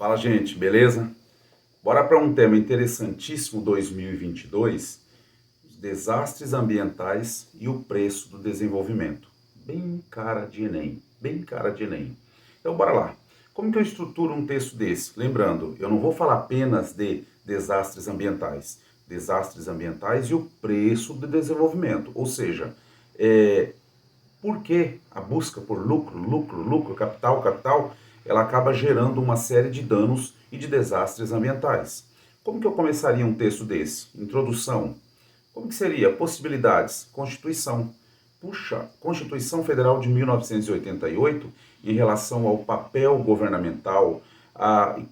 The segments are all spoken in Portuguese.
Fala, gente, beleza? Bora para um tema interessantíssimo 2022, os desastres ambientais e o preço do desenvolvimento. Bem cara de Enem, bem cara de Enem. Então, bora lá. Como que eu estruturo um texto desse? Lembrando, eu não vou falar apenas de desastres ambientais e o preço do desenvolvimento. Ou seja, por que a busca por lucro, capital, ela acaba gerando uma série de danos e de desastres ambientais. Como que eu começaria um texto desse? Introdução. Como que seria? Possibilidades. Constituição. Puxa, Constituição Federal de 1988, em relação ao papel governamental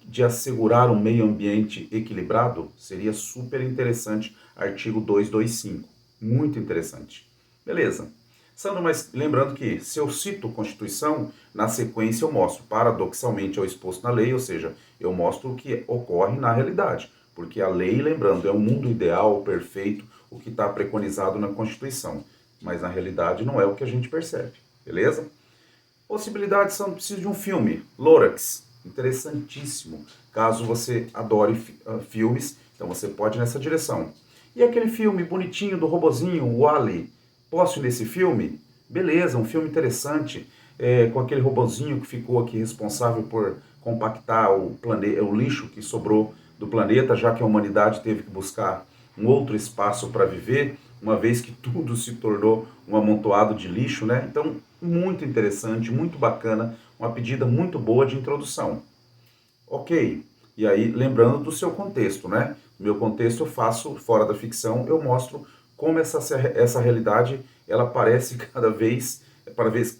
de assegurar um meio ambiente equilibrado, seria super interessante. Artigo 225. Muito interessante. Beleza. Sandro, mas lembrando que se eu cito Constituição, na sequência eu mostro paradoxalmente ao exposto na lei, ou seja, eu mostro o que ocorre na realidade. Porque a lei, lembrando, é um mundo ideal, perfeito, o que está preconizado na Constituição. Mas na realidade não é o que a gente percebe, beleza? Possibilidades são, preciso de um filme, Lorax, interessantíssimo. Caso você adore filmes, então você pode ir nessa direção. E aquele filme bonitinho do robozinho, o Wall-E, posso ir nesse filme? Beleza, um filme interessante, com aquele robozinho que ficou aqui responsável por compactar o lixo que sobrou do planeta, já que a humanidade teve que buscar um outro espaço para viver, uma vez que tudo se tornou um amontoado de lixo, né? Então, muito interessante, muito bacana, uma pedida muito boa de introdução. Ok, e aí lembrando do seu contexto, né? No meu contexto eu faço, fora da ficção, eu mostro como essa realidade, ela parece cada vez,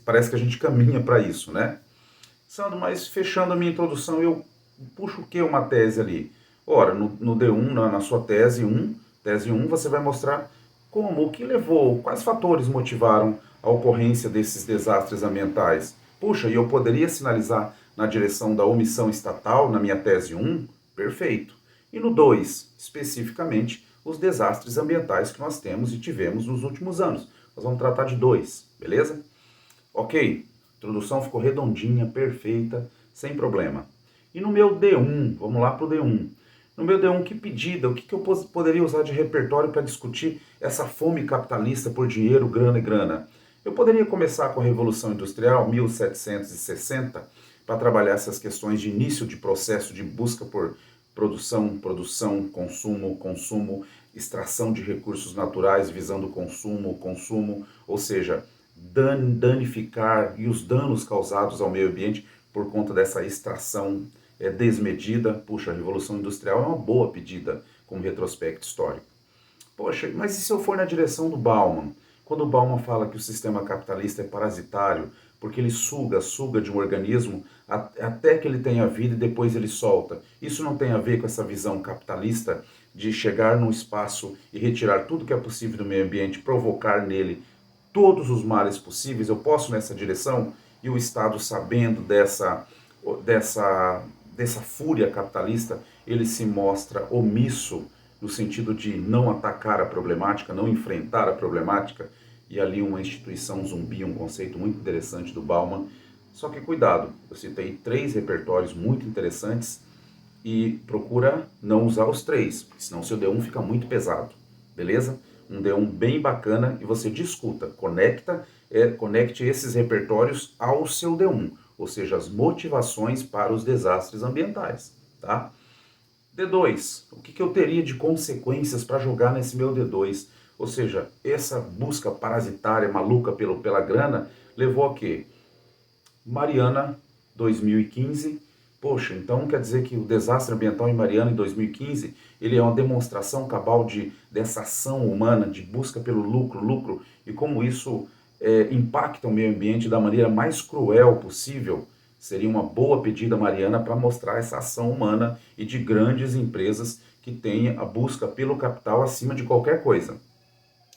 parece que a gente caminha para isso, né? Sandro, mas fechando a minha introdução, eu puxo o que uma tese ali? Ora, no D1, na sua tese 1, você vai mostrar como, o que levou, quais fatores motivaram a ocorrência desses desastres ambientais. Puxa, e eu poderia sinalizar na direção da omissão estatal na minha tese 1? Perfeito. E no 2, especificamente, os desastres ambientais que nós temos e tivemos nos últimos anos. Nós vamos tratar de 2, beleza? Ok, a introdução ficou redondinha, perfeita, sem problema. E no meu D1, vamos lá para o D1. No meu D1, que pedida, o que eu poderia usar de repertório para discutir essa fome capitalista por dinheiro, grana e grana? Eu poderia começar com a Revolução Industrial, 1760, para trabalhar essas questões de início de processo de busca por produção, consumo, extração de recursos naturais visando consumo, ou seja, danificar e os danos causados ao meio ambiente por conta dessa extração desmedida. Puxa, a Revolução Industrial é uma boa pedida como retrospecto histórico. Poxa, mas e se eu for na direção do Bauman? Quando o Bauman fala que o sistema capitalista é parasitário, porque ele suga de um organismo até que ele tenha vida e depois ele solta. Isso não tem a ver com essa visão capitalista de chegar num espaço e retirar tudo que é possível do meio ambiente, provocar nele todos os males possíveis? Eu posso nessa direção? E o Estado, sabendo dessa fúria capitalista, ele se mostra omisso no sentido de não atacar a problemática, não enfrentar a problemática, e ali uma instituição zumbi, um conceito muito interessante do Bauman. Só que cuidado, eu citei 3 repertórios muito interessantes e procura não usar os 3, senão seu D1 fica muito pesado, beleza? Um D1 bem bacana e você discuta, conecte esses repertórios ao seu D1, ou seja, as motivações para os desastres ambientais, tá? D2, o que eu teria de consequências para jogar nesse meu D2? Ou seja, essa busca parasitária, maluca pela grana, levou a quê? Mariana 2015. Poxa, então quer dizer que o desastre ambiental em Mariana em 2015, ele é uma demonstração cabal dessa ação humana de busca pelo lucro, e como isso impacta o meio ambiente da maneira mais cruel possível. Seria uma boa pedida, Mariana, para mostrar essa ação humana e de grandes empresas que têm a busca pelo capital acima de qualquer coisa.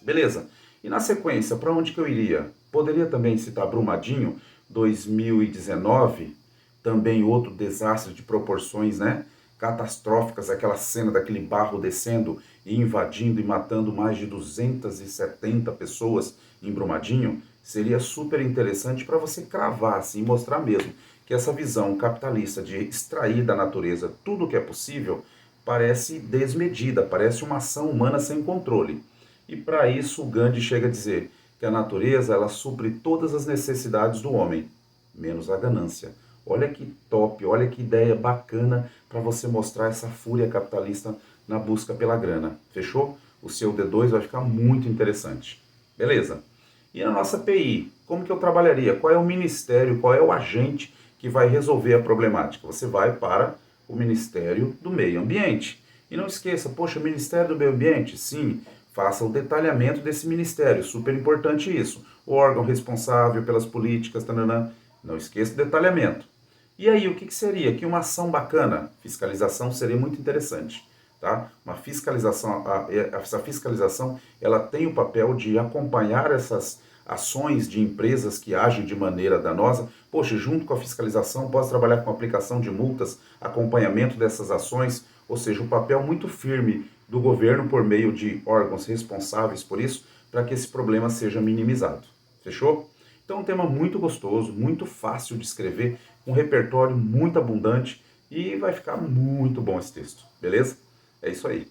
Beleza. E na sequência, para onde que eu iria? Poderia também citar Brumadinho, 2019, também outro desastre de proporções, né, catastróficas, aquela cena daquele barro descendo e invadindo e matando mais de 270 pessoas em Brumadinho. Seria super interessante para você cravar assim, mostrar mesmo que essa visão capitalista de extrair da natureza tudo o que é possível parece desmedida, parece uma ação humana sem controle. E para isso o Gandhi chega a dizer que a natureza ela supre todas as necessidades do homem, menos a ganância. Olha que top, olha que ideia bacana para você mostrar essa fúria capitalista na busca pela grana. Fechou? O seu D2 vai ficar muito interessante. Beleza? E a nossa PI? Como que eu trabalharia? Qual é o ministério, qual é o agente que vai resolver a problemática? Você vai para o Ministério do Meio Ambiente. E não esqueça, poxa, Ministério do Meio Ambiente? Sim, faça o detalhamento desse ministério, super importante isso. O órgão responsável pelas políticas, tananã. Não esqueça o detalhamento. E aí, o que seria? Que uma ação bacana, fiscalização seria muito interessante. Tá? Uma fiscalização, essa fiscalização ela tem o papel de acompanhar essas ações de empresas que agem de maneira danosa. Poxa, junto com a fiscalização, posso trabalhar com aplicação de multas, acompanhamento dessas ações, ou seja, um papel muito firme do governo por meio de órgãos responsáveis por isso, para que esse problema seja minimizado. Fechou? Então, é um tema muito gostoso, muito fácil de escrever, um repertório muito abundante e vai ficar muito bom esse texto, beleza? É isso aí.